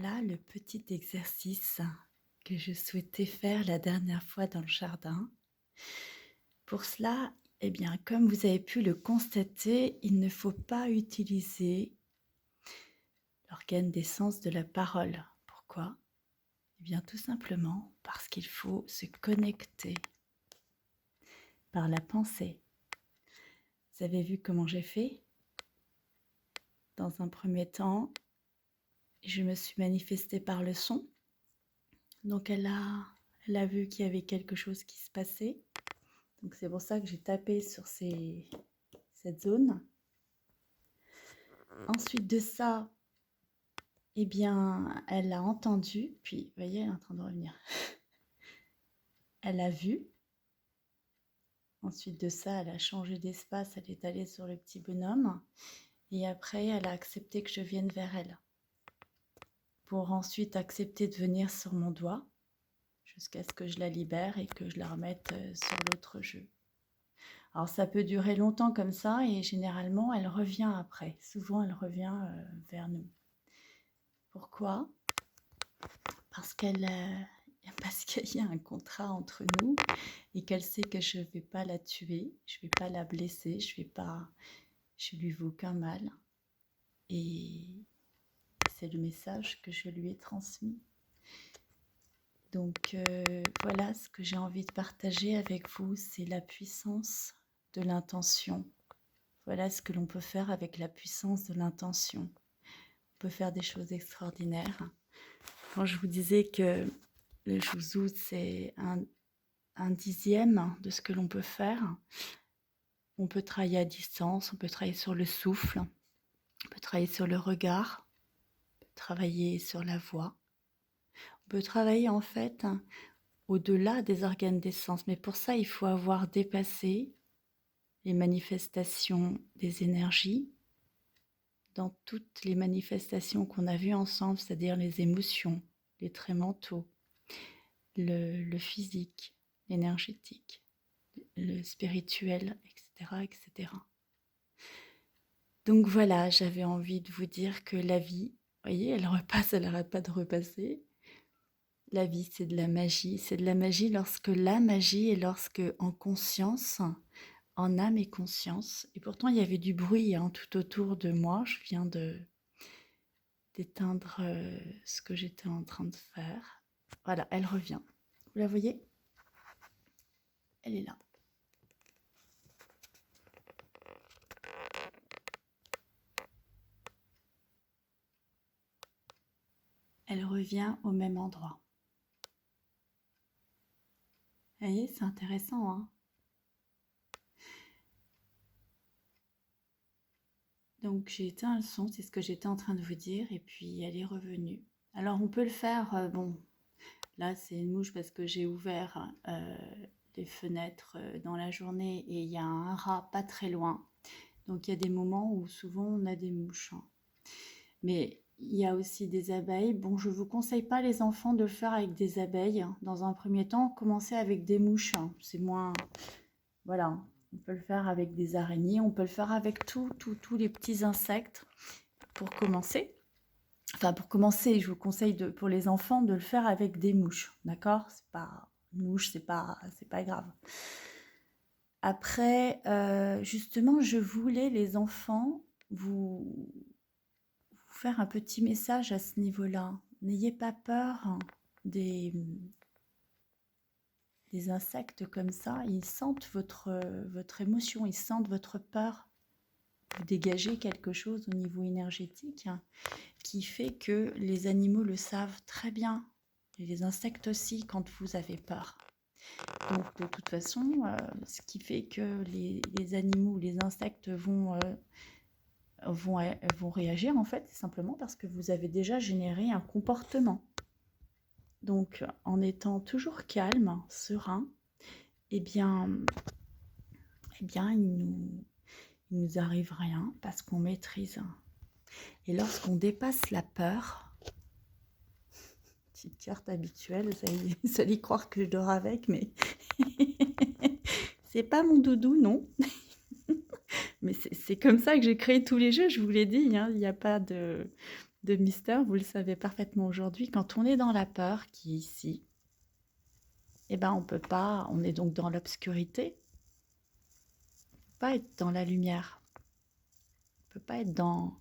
voilà le petit exercice que je souhaitais faire la dernière fois dans le jardin. Pour cela, eh bien, comme vous avez pu le constater, il ne faut pas utiliser l'organe des sens de la parole. Pourquoi? Eh bien, tout simplement parce qu'il faut se connecter par la pensée. Vous avez vu comment j'ai fait? Dans un premier temps, je me suis manifestée par le son. Donc elle a vu qu'il y avait quelque chose qui se passait. Donc c'est pour ça que j'ai tapé sur cette zone. Ensuite de ça, eh bien, elle a entendu, puis vous voyez, elle est en train de revenir. Elle a vu. Ensuite de ça, elle a changé d'espace, elle est allée sur le petit bonhomme. Et après, elle a accepté que je vienne vers elle. Pour ensuite accepter de venir sur mon doigt, jusqu'à ce que je la libère et que je la remette sur l'autre jeu. Alors ça peut durer longtemps comme ça et généralement elle revient après. Souvent elle revient vers nous. Pourquoi? Parce parce qu'il y a un contrat entre nous et qu'elle sait que je ne vais pas la tuer, je ne vais pas la blesser, je lui veux aucun mal. Et c'est le message que je lui ai transmis. Donc voilà ce que j'ai envie de partager avec vous, c'est la puissance de l'intention. Voilà ce que l'on peut faire avec la puissance de l'intention. On peut faire des choses extraordinaires. Quand je vous disais que le Juzu, c'est un dixième de ce que l'on peut faire, on peut travailler à distance, on peut travailler sur le souffle, on peut travailler sur le regard, on peut travailler sur la voix. On peut travailler en fait au-delà des organes des sens. Mais pour ça, il faut avoir dépassé les manifestations des énergies, dans toutes les manifestations qu'on a vues ensemble, c'est-à-dire les émotions, les traits mentaux, le physique, l'énergétique, le spirituel, etc., etc. Donc voilà, j'avais envie de vous dire que la vie, vous voyez, elle repasse, elle n'arrête pas de repasser. La vie, c'est de la magie. C'est de la magie lorsque la magie est lorsque, en conscience, en âme et conscience, et pourtant il y avait du bruit tout autour de moi, je viens d'éteindre ce que j'étais en train de faire. Voilà, elle revient. Vous la voyez? Elle est là. Elle revient au même endroit. Vous voyez, c'est intéressant, hein? Donc j'ai éteint le son, c'est ce que j'étais en train de vous dire, et puis elle est revenue. Alors on peut le faire, bon, là c'est une mouche parce que j'ai ouvert les fenêtres dans la journée et il y a un rat pas très loin. Donc il y a des moments où souvent on a des mouches. Mais il y a aussi des abeilles. Bon, je ne vous conseille pas les enfants de le faire avec des abeilles. Dans un premier temps, commencez avec des mouches. C'est moins... Voilà, on peut le faire avec des araignées, on peut le faire avec tous les petits insectes pour commencer. Enfin, pour commencer, je vous conseille pour les enfants de le faire avec des mouches, d'accord? C'est pas une mouche, c'est pas grave. Après, justement, je voulais les enfants vous faire un petit message à ce niveau-là. N'ayez pas peur des insectes comme ça. Ils sentent votre émotion, ils sentent votre peur. Vous dégagez quelque chose au niveau énergétique qui fait que les animaux le savent très bien. Et les insectes aussi, quand vous avez peur. Donc, de toute façon, ce qui fait que les animaux, les insectes vont réagir, en fait, simplement parce que vous avez déjà généré un comportement. Donc, en étant toujours calme, serein, eh bien il nous arrive rien parce qu'on maîtrise. Et lorsqu'on dépasse la peur, petite carte habituelle, vous allez croire que je dors avec, mais c'est pas mon doudou, non. Mais c'est comme ça que j'ai créé tous les jeux, je vous l'ai dit, il n'y a pas de... de mystère, vous le savez parfaitement aujourd'hui, quand on est dans la peur qui est ici, eh ben on peut pas, on est donc dans l'obscurité, on peut pas être dans la lumière, on peut pas être dans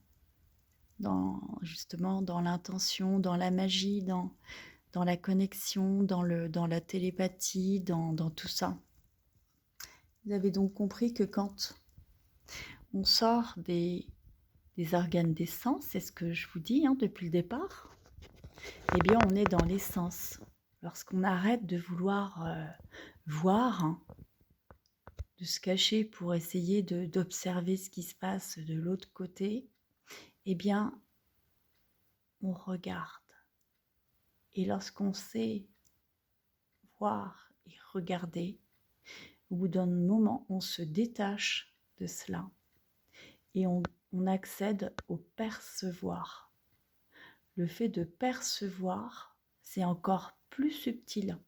justement dans l'intention, dans la magie, dans la connexion, dans la télépathie, dans tout ça. Vous avez donc compris que quand on sort des organes des sens, c'est ce que je vous dis depuis le départ, eh bien on est dans l'essence. Lorsqu'on arrête de vouloir voir, de se cacher pour essayer d'observer ce qui se passe de l'autre côté, eh bien on regarde. Et lorsqu'on sait voir et regarder, au bout d'un moment, on se détache de cela et on accède au percevoir. Le fait de percevoir, c'est encore plus subtil.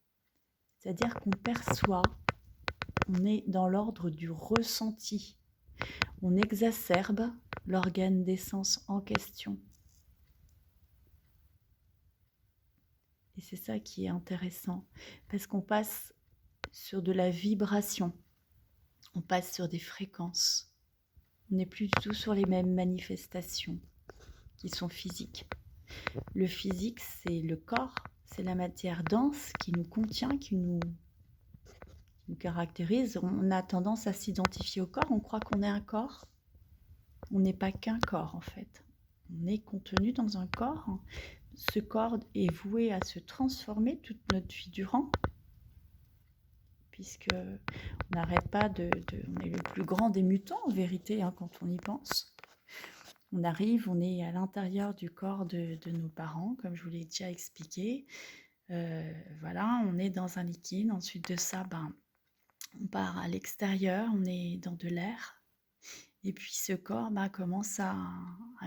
C'est-à-dire qu'on perçoit, on est dans l'ordre du ressenti. On exacerbe l'organe d'essence en question. Et c'est ça qui est intéressant, parce qu'on passe sur de la vibration, on passe sur des fréquences. On n'est plus du tout sur les mêmes manifestations qui sont physiques. Le physique, c'est le corps, c'est la matière dense qui nous contient, qui nous caractérise. On a tendance à s'identifier au corps, on croit qu'on est un corps. On n'est pas qu'un corps en fait. On est contenu dans un corps. Ce corps est voué à se transformer toute notre vie durant, puisque on n'arrête pas on est le plus grand des mutants en vérité quand on y pense. On arrive, on est à l'intérieur du corps de nos parents, comme je vous l'ai déjà expliqué. Voilà, on est dans un liquide. Ensuite de ça, on part à l'extérieur, on est dans de l'air. Et puis ce corps commence à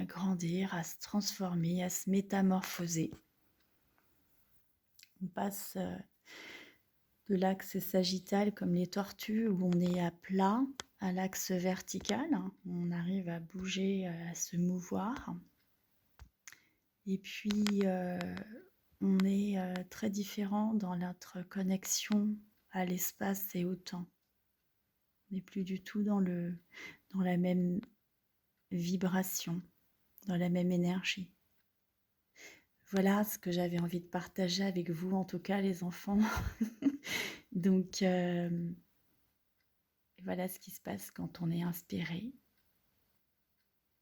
grandir, à se transformer, à se métamorphoser. On passe de l'axe sagittal comme les tortues où on est à plat, à l'axe vertical. On arrive à bouger, à se mouvoir. Et puis on est très différent dans notre connexion à l'espace et au temps. On n'est plus du tout dans la même vibration, dans la même énergie. Voilà ce que j'avais envie de partager avec vous, en tout cas les enfants. Donc voilà ce qui se passe quand on est inspiré.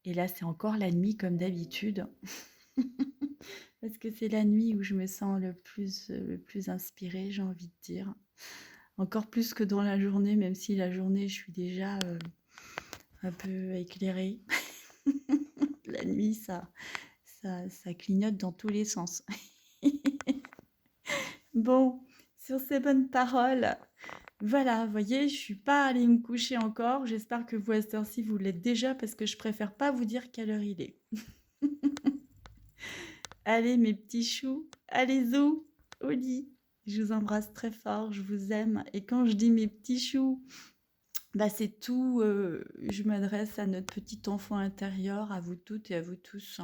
Et là c'est encore la nuit comme d'habitude. Parce que c'est la nuit où je me sens le plus inspirée, j'ai envie de dire. Encore plus que dans la journée, même si la journée je suis déjà un peu éclairée. La nuit ça clignote dans tous les sens. Bon, sur ces bonnes paroles, voilà, vous voyez, je suis pas allée me coucher encore. J'espère que vous, à cette heure-ci, vous l'êtes déjà parce que je préfère pas vous dire quelle heure il est. Allez, mes petits choux, allez, zou, au lit. Je vous embrasse très fort, je vous aime. Et quand je dis mes petits choux, c'est tout. Je m'adresse à notre petit enfant intérieur, à vous toutes et à vous tous.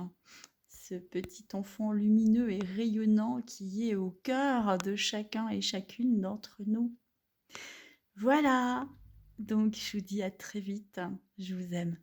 Ce petit enfant lumineux et rayonnant qui est au cœur de chacun et chacune d'entre nous. Voilà, donc je vous dis à très vite, je vous aime.